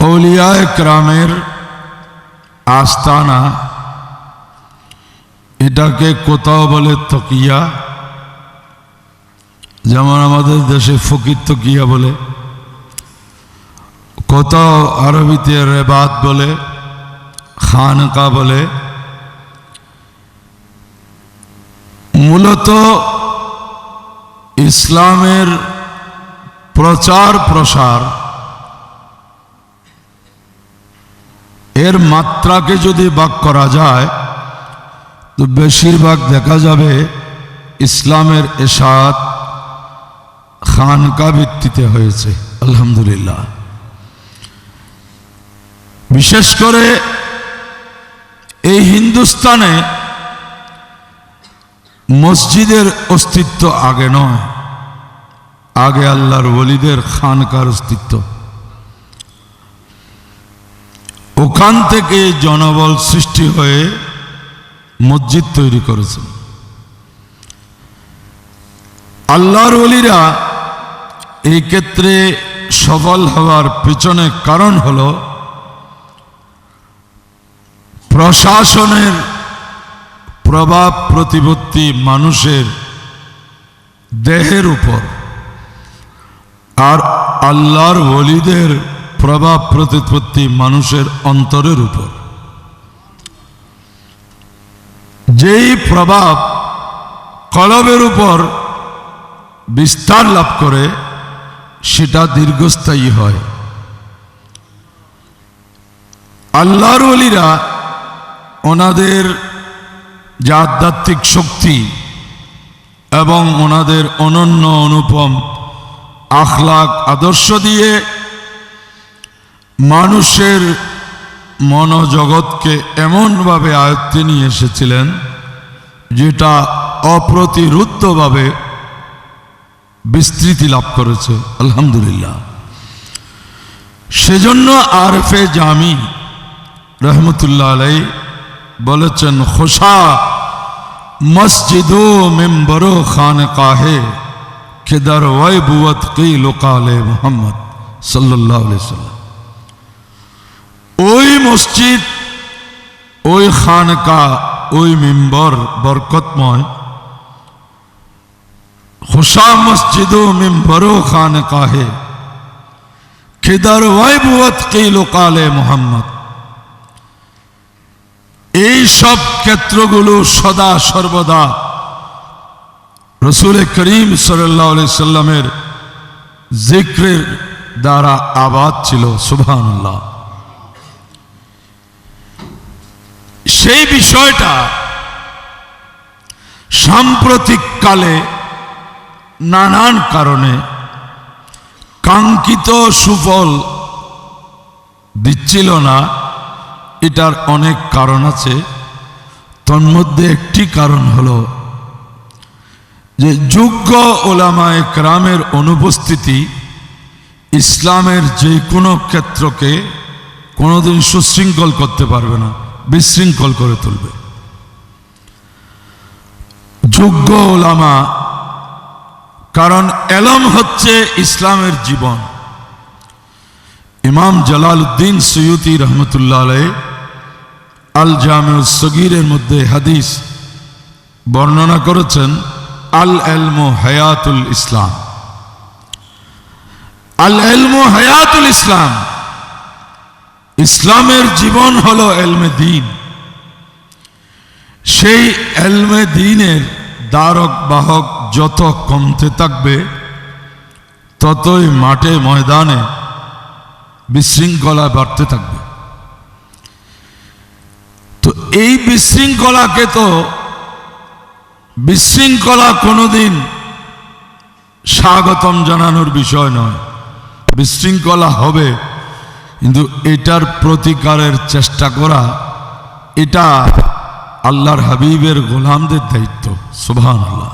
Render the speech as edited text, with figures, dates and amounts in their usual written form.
औलिया करामेर आस्ताना এটাকে কোথাও বলে তকিয়া, যেমন আমাদের দেশে ফকির তকিয়া বলে, কোথাও আরবিতে রেবাত বলে, খানকা বলে। মূলত ইসলামের প্রচার প্রসার এর মাত্রাকে যদি ভাগ করা যায় তো বেশিরভাগ দেখা যাবে ইসলামের এশাত খানকা ভিত্তিতে হয়েছে। আলহামদুলিল্লাহ। বিশেষ করে এই হিন্দুস্তানে মসজিদের অস্তিত্ব আগে নয়, আগে আল্লাহর ওলিদের খানকার অস্তিত্ব। ওখান থেকে জনবল সৃষ্টি হয়ে মসজিদ তৈরি করেছেন। আল্লাহর ওলিরা এই ক্ষেত্রে সফল হওয়ার পিছনে কারণ হলো প্রশাসনের প্রভাব প্রতিপত্তি মানুষের দেহের উপর, আর আল্লাহর ওলিদের প্রভাব প্রতিপত্তি মানুষের অন্তরের উপর। যেই প্রভাব কলবের উপর বিস্তার লাভ করে সেটা দীর্ঘস্থায়ী হয়। আল্লাহর ওলিরা ওনাদের যে আধ্যাত্মিক শক্তি এবং ওনাদের অনন্য অনুপম আখলাক আদর্শ দিয়ে মানুষের মনোজগৎকে এমনভাবে আয়ত্তে নিয়ে এসেছিলেন যেটা অপ্রতিরুদ্ধভাবে বিস্তৃতি লাভ করেছে। আলহামদুলিল্লাহ। সেজন্য আরফে জামি রহমতুল্লাহ আলাই বলেছেন, খোশা মসজিদো মেম্বরো খানকাহে কেদার ওয়াই বুয়ত কি লোকালে মোহাম্মদ সাল্লাল্লাহু আলাইহি ওয়াসাল্লাম। ওই মসজিদ, ওই খানকা, ওই মিম্বর বরকতময়। খুশা মসজিদো মিম্বরো খানকাহে কিদার ওয়াইবুয়াত কি লোকালে মোহাম্মদ। এই সব ক্ষেত্রগুলো সদা সর্বদা রসুল করিম সাল্লাল্লাহু আলাইহি সাল্লামের জিক্রের দ্বারা আবাদ ছিল। সুবহানাল্লাহ। সেই বিষয়টা সাম্প্রতিক কালে নানান কারণে কাঙ্ক্ষিত সুফল দিচ্ছিল না। এটার অনেক কারণ আছে। তন্মধ্যে একটি কারণ হলো যে যোগ্য ওলামায়ে কেরামের অনুপস্থিতি ইসলামের যে কোনো ক্ষেত্রকে কোনোদিন সুশৃঙ্খল করতে পারবে না, বিশৃঙ্খল করে তুলবে। যোগ্য ওলামা, কারণ এলম হচ্ছে ইসলামের জীবন। ইমাম জালালউদ্দিন সুয়ুতি রহমতুল্লাহ আলাইহি আল জামিউস সগীরের মধ্যে হাদিস বর্ণনা করেছেন, আল ইলমু হায়াতুল ইসলাম। আল ইলমু হায়াতুল ইসলাম, ইসলামের জীবন হলো এলমে দ্বীন। সেই এলমে দ্বীনের দ্বারক বাহক যত কমতে থাকবে ততই মাঠে ময়দানে বিশৃঙ্খলা বাড়তে থাকবে। তো এই বিশৃঙ্খলাকে তো বিশৃঙ্খলা কোনোদিন স্বাগতম জানানোর বিষয় নয়। বিশৃঙ্খলা হবে, কিন্তু এটার প্রতিকারের চেষ্টা করা এটা আল্লাহর হাবিবের গোলামদের দায়িত্ব। সুবহানাল্লাহ।